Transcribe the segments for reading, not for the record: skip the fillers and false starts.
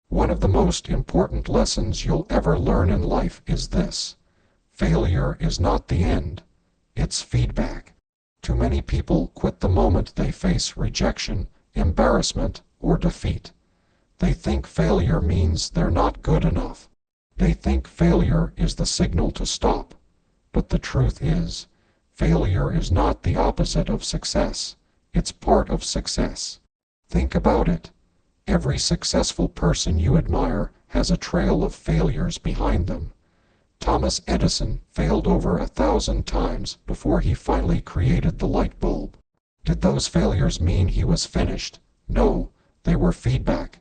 One of the most important lessons you'll ever learn in life is this: failure is not the end, it's feedback. Too many people quit the moment they face rejection, embarrassment, or defeat. They think failure means they're not good enough. They think failure is the signal to stop. But the truth is, failure is not the opposite of success. It's part of success. Think about it. Every successful person you admire has a trail of failures behind them. Thomas Edison failed over 1,000 times before he finally created the light bulb. Did those failures mean he was finished? No, they were feedback.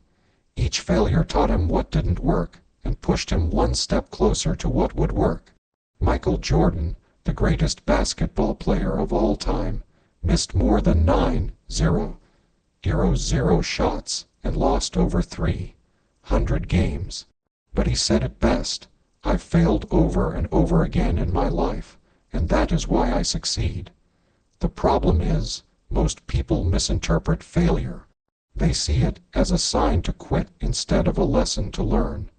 Each failure taught him what didn't work and pushed him one step closer to what would work. Michael Jordan, the greatest basketball player of all time, missed more than 9,000 shots and lost over 300 games. But he said it best: "I've failed over and over again in my life, and that is why I succeed." The problem is, most people misinterpret failure. They see it as a sign to quit instead of a lesson to learn.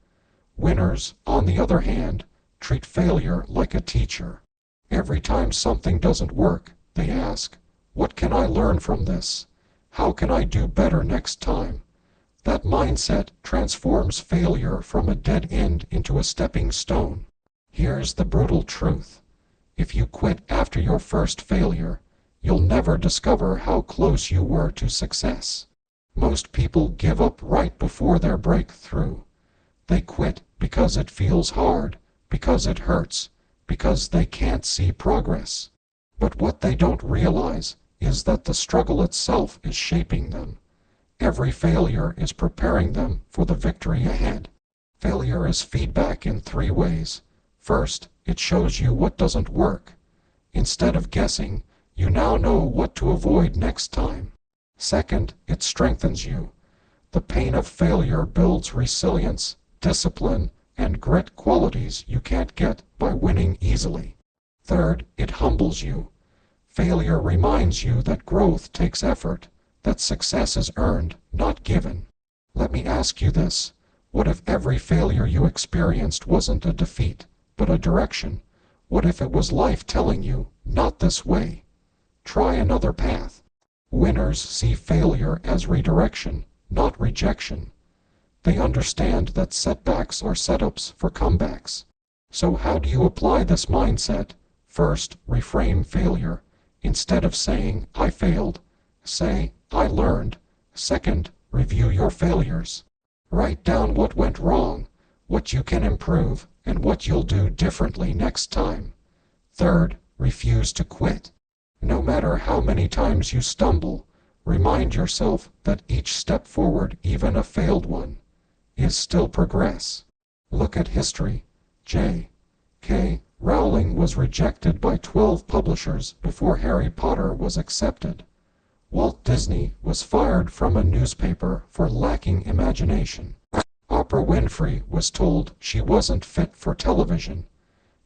Winners, on the other hand, treat failure like a teacher. Every time something doesn't work, they ask, "What can I learn from this? How can I do better next time?" That mindset transforms failure from a dead end into a stepping stone. Here's the brutal truth: if you quit after your first failure, you'll never discover how close you were to success. Most people give up right before their breakthrough. They quit because it feels hard, because it hurts, because they can't see progress. But what they don't realize is that the struggle itself is shaping them. Every failure is preparing them for the victory ahead. Failure is feedback in 3 ways. First, it shows you what doesn't work. Instead of guessing, you now know what to avoid next time. Second, it strengthens you. The pain of failure builds resilience, discipline, and grit, qualities you can't get by winning easily. Third, it humbles you. Failure reminds you that growth takes effort, that success is earned, not given. Let me ask you this: what if every failure you experienced wasn't a defeat, but a direction? What if it was life telling you, "Not this way. Try another path"? Winners see failure as redirection, not rejection. They understand that setbacks are setups for comebacks. So how do you apply this mindset? First, reframe failure. Instead of saying, "I failed," say, "I learned." Second, review your failures. Write down what went wrong, what you can improve, and what you'll do differently next time. Third, refuse to quit. No matter how many times you stumble, remind yourself that each step forward, even a failed one, is still progress. Look at history. J.K. Rowling was rejected by 12 publishers before Harry Potter was accepted. Walt Disney was fired from a newspaper for lacking imagination. Oprah Winfrey was told she wasn't fit for television.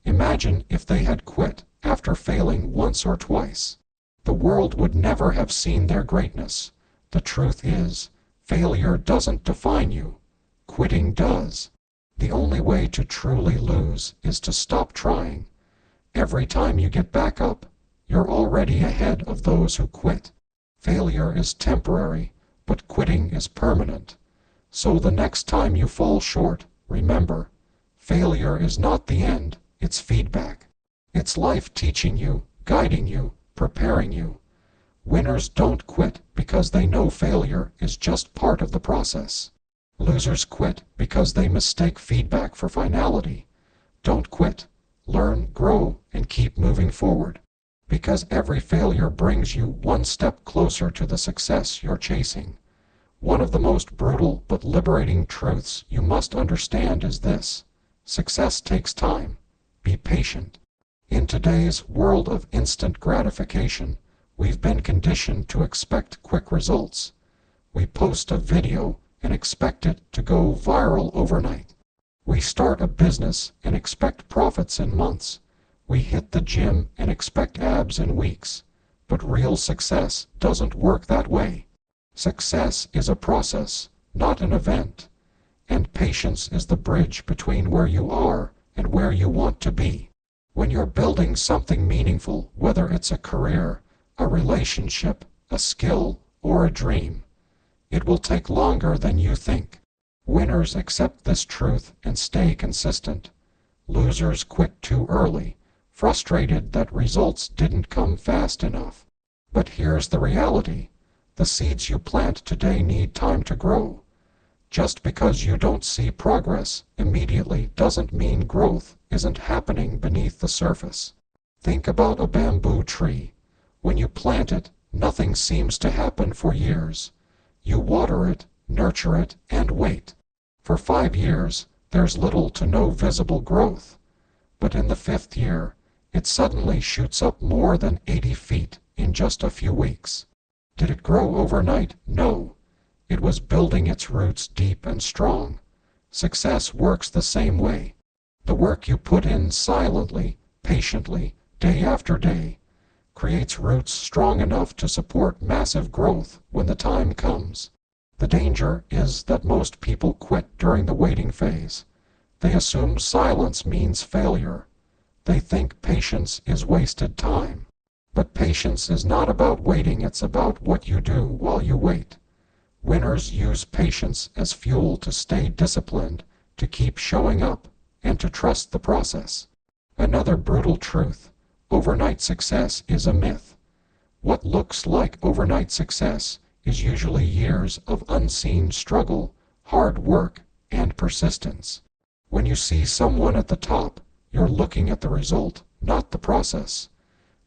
Imagine if they had quit after failing once or twice. The world would never have seen their greatness. The truth is, failure doesn't define you. Quitting does. The only way to truly lose is to stop trying. Every time you get back up, you're already ahead of those who quit. Failure is temporary, but quitting is permanent. So the next time you fall short, remember, failure is not the end, it's feedback. It's life teaching you, guiding you, preparing you. Winners don't quit because they know failure is just part of the process. Losers quit because they mistake feedback for finality. Don't quit. Learn, grow, and keep moving forward. Because every failure brings you one step closer to the success you're chasing. One of the most brutal but liberating truths you must understand is this: success takes time. Be patient. In today's world of instant gratification, we've been conditioned to expect quick results. We post a video and expect it to go viral overnight. We start a business and expect profits in months. We hit the gym and expect abs in weeks. But real success doesn't work that way. Success is a process, not an event. and patience is the bridge between where you are and where you want to be. When you're building something meaningful, whether it's a career, a relationship, a skill, or a dream, it will take longer than you think. Winners accept this truth and stay consistent. Losers quit too early, frustrated that results didn't come fast enough. But here's the reality. The seeds you plant today need time to grow. Just because you don't see progress immediately doesn't mean growth isn't happening beneath the surface. Think about a bamboo tree. When you plant it, nothing seems to happen for years. You water it, nurture it, and wait. For 5 years, there's little to no visible growth. But in the 5th year, it suddenly shoots up more than 80 feet in just a few weeks. Did it grow overnight? No. It was building its roots deep and strong. Success works the same way. The work you put in silently, patiently, day after day, creates roots strong enough to support massive growth when the time comes. The danger is that most people quit during the waiting phase. They assume silence means failure. They think patience is wasted time. But patience is not about waiting, it's about what you do while you wait. Winners use patience as fuel to stay disciplined, to keep showing up, and to trust the process. Another brutal truth: overnight success is a myth. What looks like overnight success is usually years of unseen struggle, hard work, and persistence. When you see someone at the top, you're looking at the result, not the process.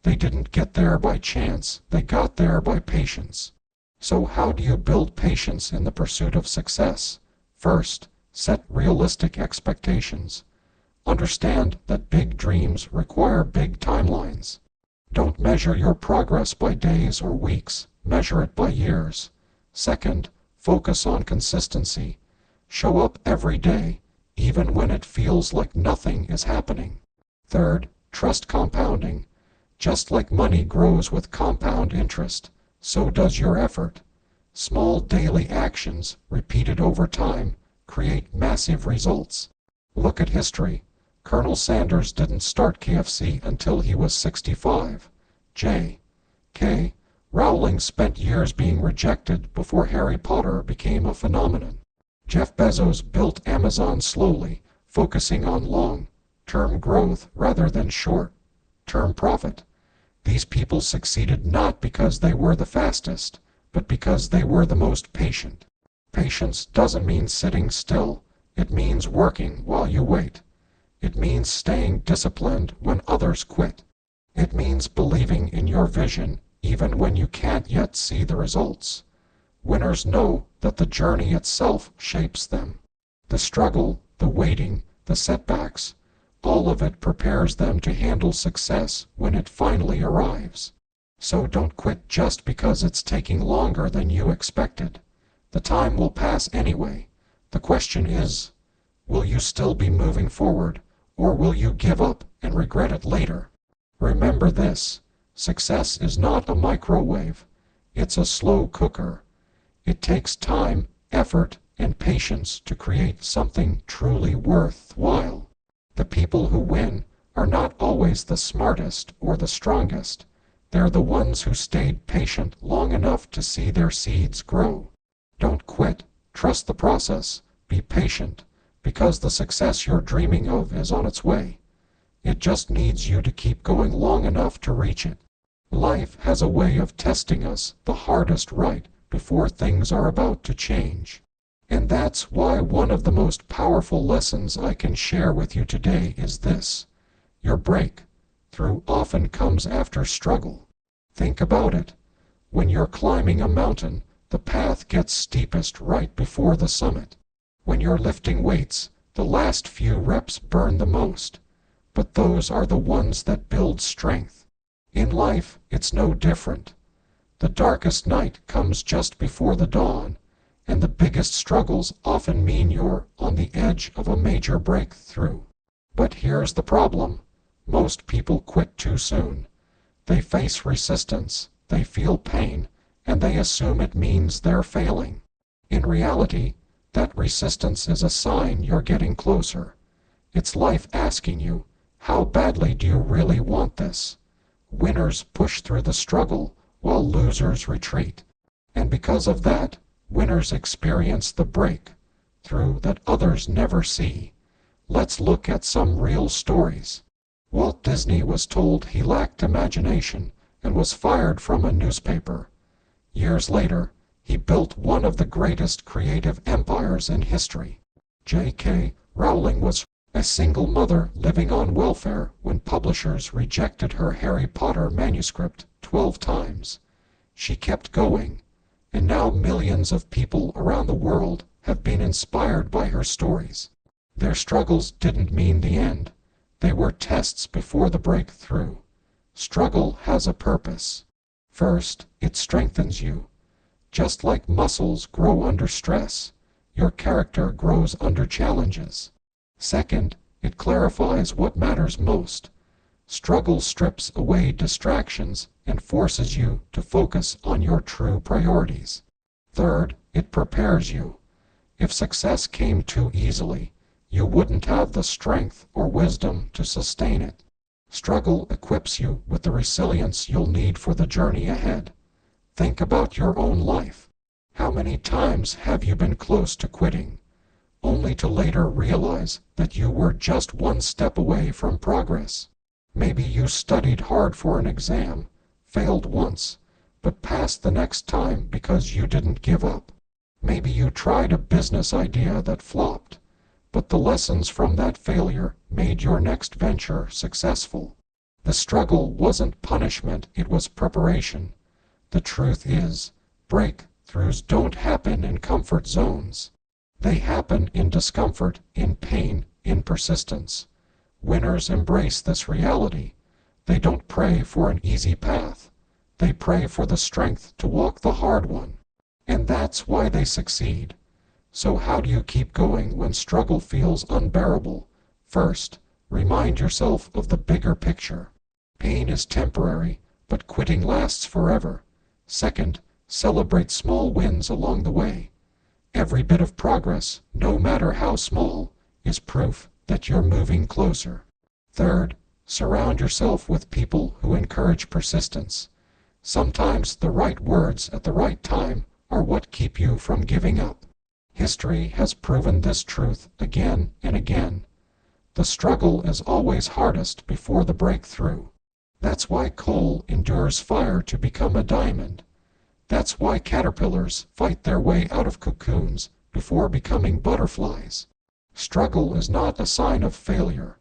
They didn't get there by chance, they got there by patience. So how do you build patience in the pursuit of success? First, set realistic expectations. Understand that big dreams require big timelines. Don't measure your progress by days or weeks, measure it by years. Second, focus on consistency. Show up every day, even when it feels like nothing is happening. Third, trust compounding. Just like money grows with compound interest, so does your effort. Small daily actions, repeated over time, create massive results. Look at history. Colonel Sanders didn't start KFC until he was 65. J.K. Rowling spent years being rejected before Harry Potter became a phenomenon. Jeff Bezos built Amazon slowly, focusing on long-term growth rather than short-term profit. These people succeeded not because they were the fastest, but because they were the most patient. Patience doesn't mean sitting still. It means working while you wait. It means staying disciplined when others quit. It means believing in your vision even when you can't yet see the results. Winners know that the journey itself shapes them. The struggle, the waiting, the setbacks, all of it prepares them to handle success when it finally arrives. So don't quit just because it's taking longer than you expected. The time will pass anyway. The question is, will you still be moving forward, or will you give up and regret it later? Remember this: success is not a microwave. It's a slow cooker. It takes time, effort, and patience to create something truly worthwhile. The people who win are not always the smartest or the strongest. They're the ones who stayed patient long enough to see their seeds grow. Don't quit. Trust the process. Be patient, because the success you're dreaming of is on its way. It just needs you to keep going long enough to reach it. Life has a way of testing us the hardest right before things are about to change. And that's why one of the most powerful lessons I can share with you today is this: your breakthrough often comes after struggle. Think about it. When you're climbing a mountain, the path gets steepest right before the summit. When you're lifting weights, the last few reps burn the most. But those are the ones that build strength. In life, it's no different. The darkest night comes just before the dawn, and the biggest struggles often mean you're on the edge of a major breakthrough. But here's the problem: most people quit too soon. They face resistance, they feel pain, and they assume it means they're failing. In reality, That resistance is a sign you're getting closer. It's life asking you, how badly do you really want this? Winners push through the struggle, while losers retreat. And because of that, winners experience the breakthrough that others never see. Let's look at some real stories. Walt Disney was told he lacked imagination and was fired from a newspaper. Years later, he built one of the greatest creative empires in history. J.K. Rowling was a single mother living on welfare when publishers rejected her Harry Potter manuscript 12 times. She kept going, and now millions of people around the world have been inspired by her stories. Their struggles didn't mean the end. They were tests before the breakthrough. Struggle has a purpose. First, it strengthens you. Just like muscles grow under stress, your character grows under challenges. Second, it clarifies what matters most. Struggle strips away distractions and forces you to focus on your true priorities. Third, it prepares you. If success came too easily, you wouldn't have the strength or wisdom to sustain it. Struggle equips you with the resilience you'll need for the journey ahead. Think about your own life. How many times have you been close to quitting, only to later realize that you were just one step away from progress? Maybe you studied hard for an exam, failed once, but passed the next time because you didn't give up. Maybe you tried a business idea that flopped, but the lessons from that failure made your next venture successful. The struggle wasn't punishment, it was preparation. The truth is, breakthroughs don't happen in comfort zones. They happen in discomfort, in pain, in persistence. Winners embrace this reality. They don't pray for an easy path. They pray for the strength to walk the hard one. And that's why they succeed. So how do you keep going when struggle feels unbearable? First, remind yourself of the bigger picture. Pain is temporary, but quitting lasts forever. Second, celebrate small wins along the way. Every bit of progress, no matter how small, is proof that you're moving closer. Third, surround yourself with people who encourage persistence. Sometimes the right words at the right time are what keep you from giving up. History has proven this truth again and again. The struggle is always hardest before the breakthrough. That's why coal endures fire to become a diamond. That's why caterpillars fight their way out of cocoons before becoming butterflies. Struggle is not a sign of failure.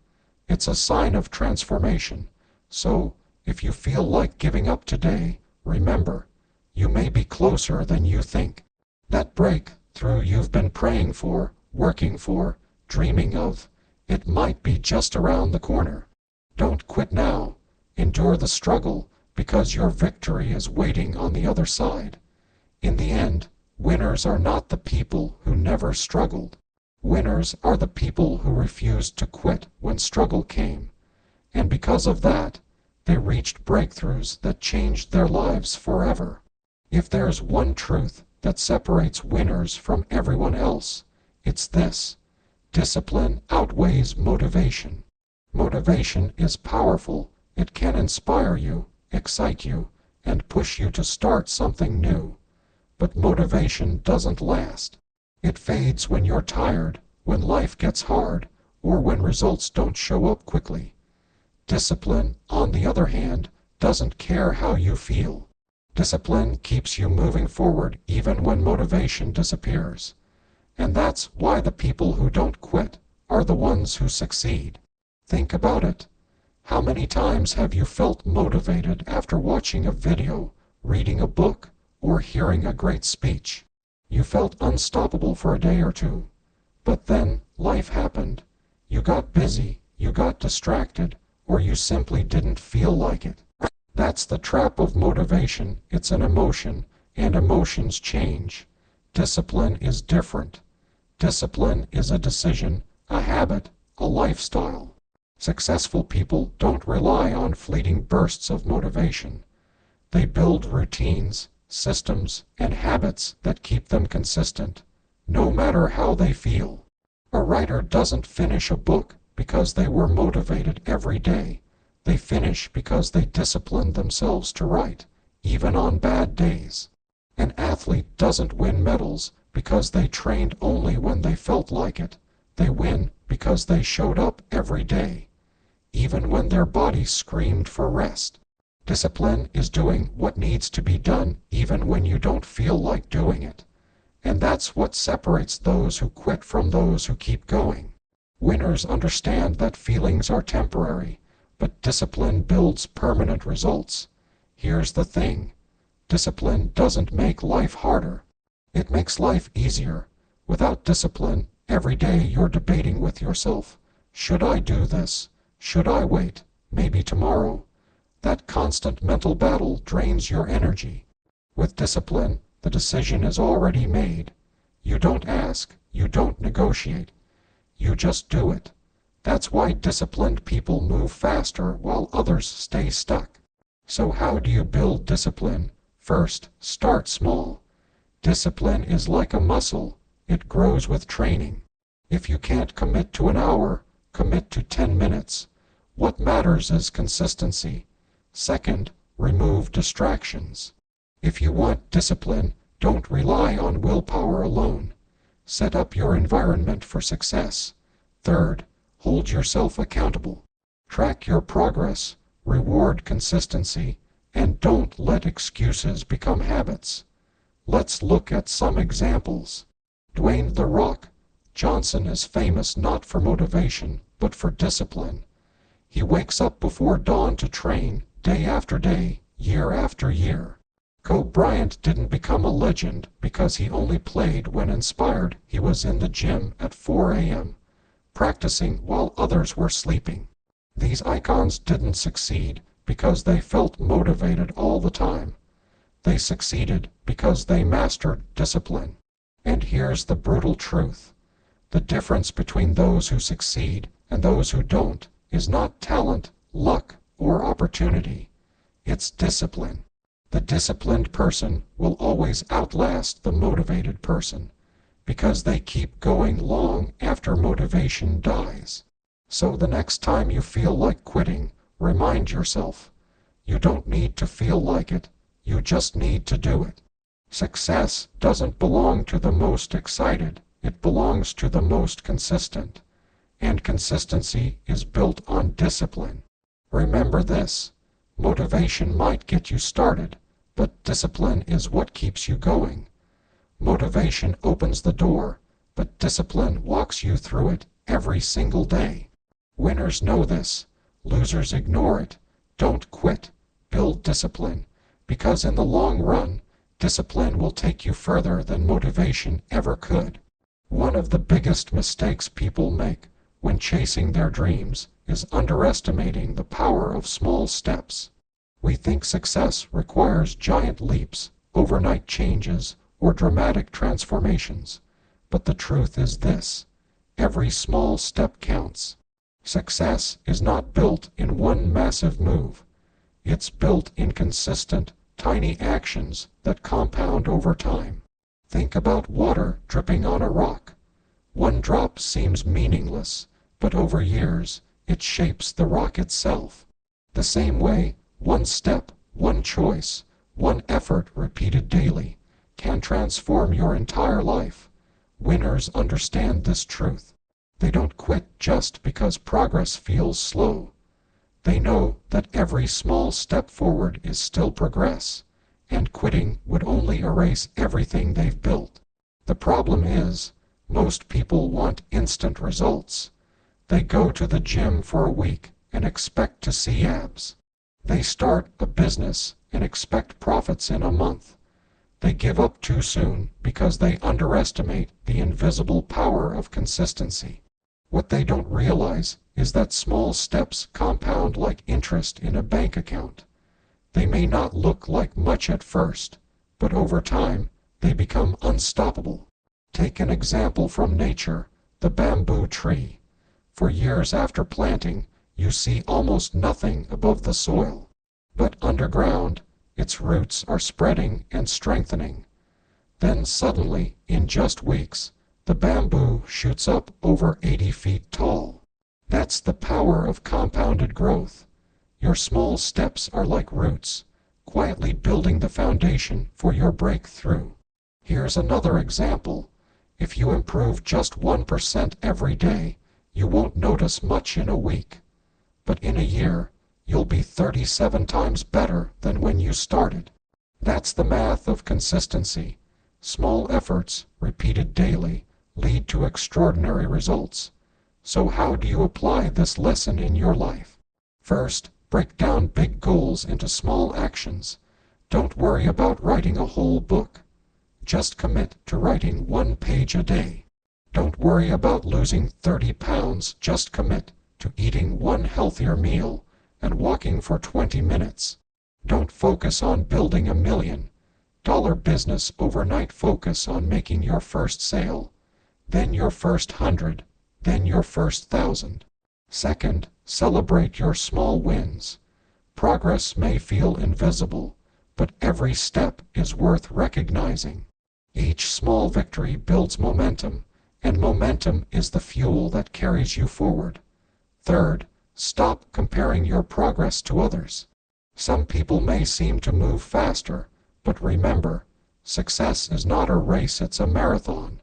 It's a sign of transformation. So, if you feel like giving up today, remember, you may be closer than you think. That breakthrough you've been praying for, working for, dreaming of, it might be just around the corner. Don't quit now. Endure the struggle, because your victory is waiting on the other side. In the end, winners are not the people who never struggled. Winners are the people who refused to quit when struggle came. And because of that, they reached breakthroughs that changed their lives forever. If there's one truth that separates winners from everyone else, it's this: discipline outweighs motivation. Motivation is powerful. It can inspire you, excite you, and push you to start something new. But motivation doesn't last. It fades when you're tired, when life gets hard, or when results don't show up quickly. Discipline, on the other hand, doesn't care how you feel. Discipline keeps you moving forward even when motivation disappears. And that's why the people who don't quit are the ones who succeed. Think about it. How many times have you felt motivated after watching a video, reading a book, or hearing a great speech? You felt unstoppable for a day or two. But then life happened. You got busy, you got distracted, or you simply didn't feel like it. That's the trap of motivation. It's an emotion, and emotions change. Discipline is different. Discipline is a decision, a habit, a lifestyle. Successful people don't rely on fleeting bursts of motivation. They build routines, systems, and habits that keep them consistent. no matter how they feel. A writer doesn't finish a book because they were motivated every day. They finish because they disciplined themselves to write, even on bad days. An athlete doesn't win medals because they trained only when they felt like it. They win because they showed up every day, even when their body screamed for rest. Discipline is doing what needs to be done even when you don't feel like doing it. And that's what separates those who quit from those who keep going. Winners understand that feelings are temporary, but discipline builds permanent results. Here's the thing. Discipline doesn't make life harder. It makes life easier. Without discipline, every day you're debating with yourself. Should I do this? Should I wait? Maybe tomorrow? That constant mental battle drains your energy. With discipline, the decision is already made. You don't ask. You don't negotiate. You just do it. That's why disciplined people move faster while others stay stuck. So how do you build discipline? First, start small. Discipline is like a muscle. It grows with training. If you can't commit to an hour, commit to 10 minutes. What matters is consistency. Second, remove distractions. If you want discipline, don't rely on willpower alone. Set up your environment for success. Third, hold yourself accountable. Track your progress, reward consistency, and don't let excuses become habits. Let's look at some examples. Dwayne "The Rock" Johnson is famous not for motivation, but for discipline. He wakes up before dawn to train, day after day, year after year. Kobe Bryant didn't become a legend because he only played when inspired. He was in the gym at 4 a.m., practicing while others were sleeping. These icons didn't succeed because they felt motivated all the time. They succeeded because they mastered discipline. And here's the brutal truth. The difference between those who succeed and those who don't is not talent, luck, or opportunity. It's discipline. The disciplined person will always outlast the motivated person because they keep going long after motivation dies. So the next time you feel like quitting, remind yourself, you don't need to feel like it, you just need to do it. Success doesn't belong to the most excited, it belongs to the most consistent. And consistency is built on discipline. Remember this, motivation might get you started, but discipline is what keeps you going. Motivation opens the door, but discipline walks you through it every single day. Winners know this. Losers ignore it. Don't quit. Build discipline, because in the long run, discipline will take you further than motivation ever could. One of the biggest mistakes people make when chasing their dreams is underestimating the power of small steps. We think success requires giant leaps, overnight changes, or dramatic transformations. But the truth is this: every small step counts. Success is not built in one massive move. It's built in consistent, tiny actions that compound over time. Think about water dripping on a rock. One drop seems meaningless, but over years, it shapes the rock itself. The same way, one step, one choice, one effort repeated daily can transform your entire life. Winners understand this truth. They don't quit just because progress feels slow. They know that every small step forward is still progress, and quitting would only erase everything they've built. The problem is, most people want instant results. They go to the gym for a week and expect to see abs. They start a business and expect profits in a month. They give up too soon because they underestimate the invisible power of consistency. What they don't realize is that small steps compound like interest in a bank account. They may not look like much at first, but over time, they become unstoppable. Take an example from nature, the bamboo tree. For years after planting, you see almost nothing above the soil. But underground, its roots are spreading and strengthening. Then suddenly, in just weeks, the bamboo shoots up over 80 feet tall. That's the power of compounded growth. Your small steps are like roots, quietly building the foundation for your breakthrough. Here's another example. If you improve just 1% every day, you won't notice much in a week. But in a year, you'll be 37 times better than when you started. That's the math of consistency. Small efforts, repeated daily, lead to extraordinary results. So how do you apply this lesson in your life? First, break down big goals into small actions. Don't worry about writing a whole book. Just commit to writing 1 page a day. Don't worry about losing 30 pounds. Just commit to eating 1 healthier meal and walking for 20 minutes. Don't focus on building $1 million business overnight. Focus on making your first sale, then your first 100, then your first 1,000. Second, celebrate your small wins. Progress may feel invisible, but every step is worth recognizing. Each small victory builds momentum, and momentum is the fuel that carries you forward. Third, stop comparing your progress to others. Some people may seem to move faster, but remember, success is not a race, it's a marathon.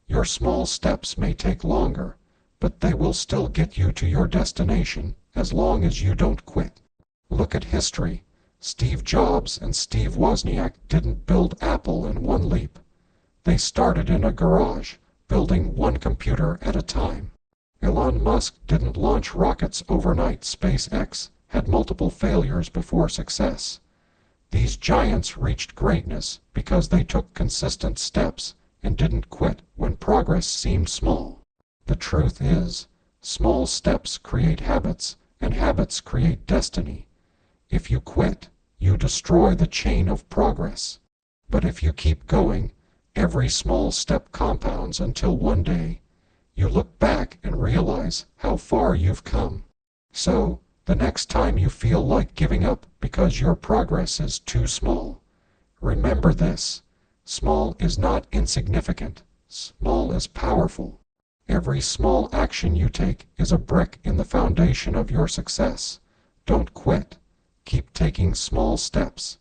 Your small steps may take longer, but they will still get you to your destination as long as you don't quit. Look at history. Steve Jobs and Steve Wozniak didn't build Apple in one leap. They started in a garage, building 1 computer at a time. Elon Musk didn't launch rockets overnight. SpaceX had multiple failures before success. These giants reached greatness because they took consistent steps and didn't quit when progress seemed small. The truth is, small steps create habits, and habits create destiny. If you quit, you destroy the chain of progress. But if you keep going, every small step compounds until one day, you look back and realize how far you've come. So, the next time you feel like giving up because your progress is too small, remember this: small is not insignificant. Small is powerful. Every small action you take is a brick in the foundation of your success. Don't quit. Keep taking small steps.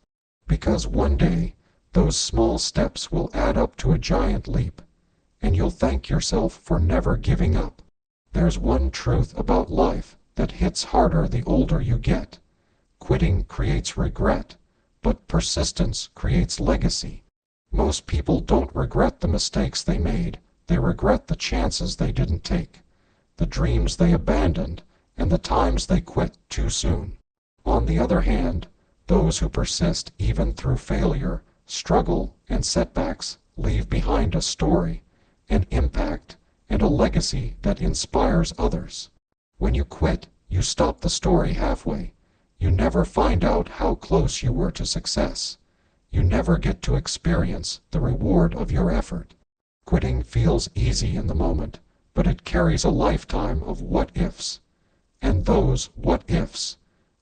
Because one day, those small steps will add up to a giant leap, and you'll thank yourself for never giving up. There's one truth about life that hits harder the older you get. Quitting creates regret, but persistence creates legacy. Most people don't regret the mistakes they made. They regret the chances they didn't take, the dreams they abandoned, and the times they quit too soon. On the other hand, those who persist even through failure, struggle, and setbacks leave behind a story, an impact, and a legacy that inspires others. When you quit, you stop the story halfway. You never find out how close you were to success. You never get to experience the reward of your effort. Quitting feels easy in the moment, but it carries a lifetime of what-ifs. And those what-ifs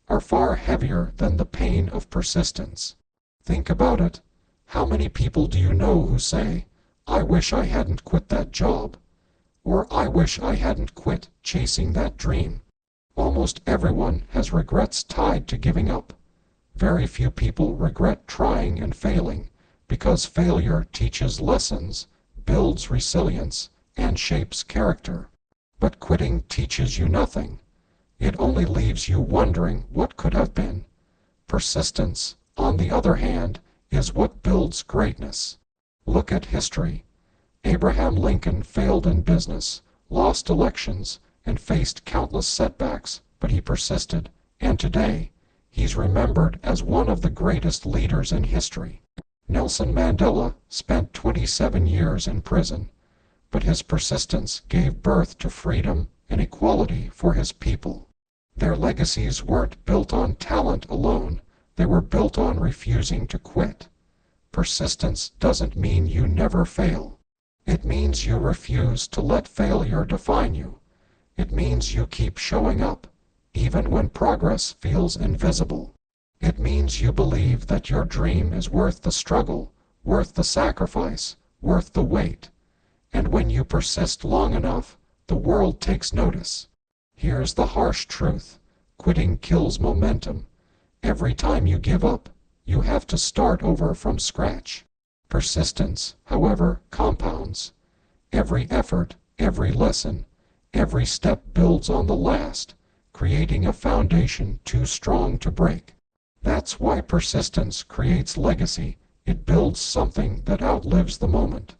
are far heavier than the pain of persistence. Think about it. How many people do you know who say, "I wish I hadn't quit that job," or "I wish I hadn't quit chasing that dream"? Almost everyone has regrets tied to giving up. Very few people regret trying and failing, because failure teaches lessons, builds resilience, and shapes character. But quitting teaches you nothing. It only leaves you wondering what could have been. Persistence, on the other hand, is what builds greatness. Look at history. Abraham Lincoln failed in business, lost elections, and faced countless setbacks, but he persisted, and today, he's remembered as one of the greatest leaders in history. Nelson Mandela spent 27 years in prison, but his persistence gave birth to freedom and equality for his people. Their legacies weren't built on talent alone, they were built on refusing to quit. Persistence doesn't mean you never fail. It means you refuse to let failure define you. It means you keep showing up, even when progress feels invisible. It means you believe that your dream is worth the struggle, worth the sacrifice, worth the wait. And when you persist long enough, the world takes notice. Here's the harsh truth. Quitting kills momentum. Every time you give up, you have to start over from scratch. Persistence, however, compounds. Every effort, every lesson, every step builds on the last, creating a foundation too strong to break. That's why persistence creates legacy. It builds something that outlives the moment.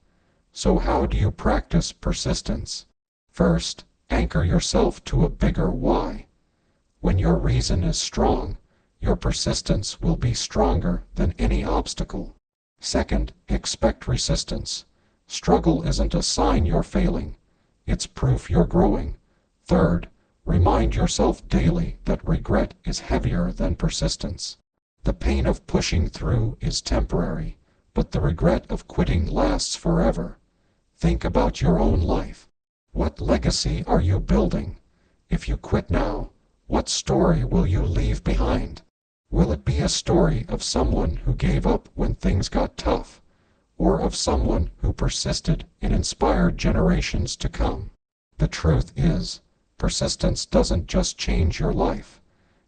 So how do you practice persistence? First, anchor yourself to a bigger why. When your reason is strong, your persistence will be stronger than any obstacle. Second, expect resistance. Struggle isn't a sign you're failing. It's proof you're growing. Third, remind yourself daily that regret is heavier than persistence. The pain of pushing through is temporary, but the regret of quitting lasts forever. Think about your own life. What legacy are you building? If you quit now, what story will you leave behind? Will it be a story of someone who gave up when things got tough, or of someone who persisted and inspired generations to come? The truth is, persistence doesn't just change your life.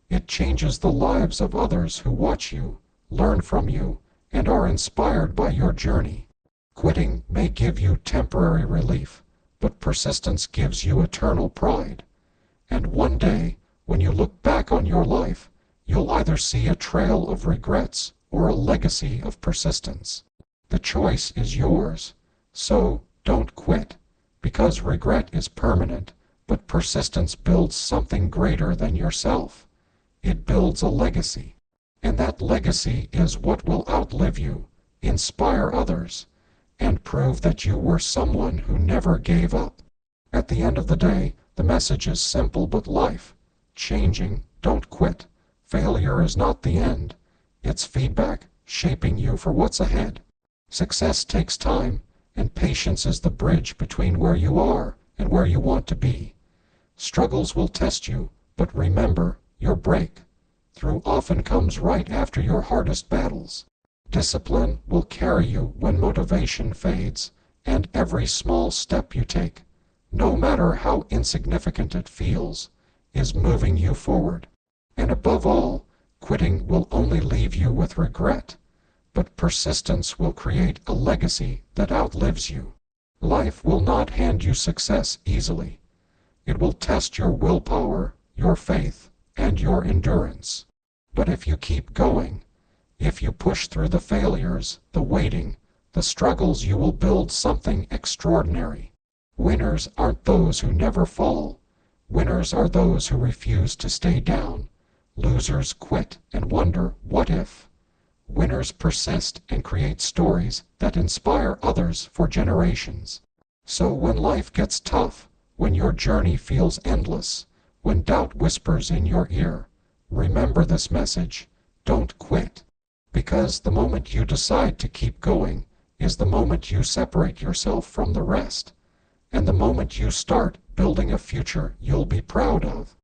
It changes the lives of others who watch you, learn from you, and are inspired by your journey. Quitting may give you temporary relief, but persistence gives you eternal pride. And one day, when you look back on your life, you'll either see a trail of regrets or a legacy of persistence. The choice is yours. So, don't quit, because regret is permanent, but persistence builds something greater than yourself. It builds a legacy. And that legacy is what will outlive you, inspire others, and prove that you were someone who never gave up. At the end of the day, the message is simple but life-changing. Don't quit. Failure is not the end. It's feedback, shaping you for what's ahead. Success takes time, and patience is the bridge between where you are and where you want to be. Struggles will test you, but remember, your breakthrough often comes right after your hardest battles. Discipline will carry you when motivation fades, and every small step you take, no matter how insignificant it feels, is moving you forward. And above all, quitting will only leave you with regret, but persistence will create a legacy that outlives you. Life will not hand you success easily. It will test your willpower, your faith, and your endurance. But if you keep going, if you push through the failures, the waiting, the struggles, you will build something extraordinary. Winners aren't those who never fall. Winners are those who refuse to stay down. Losers quit and wonder, what if? Winners persist and create stories that inspire others for generations. So when life gets tough, when your journey feels endless, when doubt whispers in your ear, remember this message: don't quit. Because the moment you decide to keep going is the moment you separate yourself from the rest, and the moment you start building a future you'll be proud of.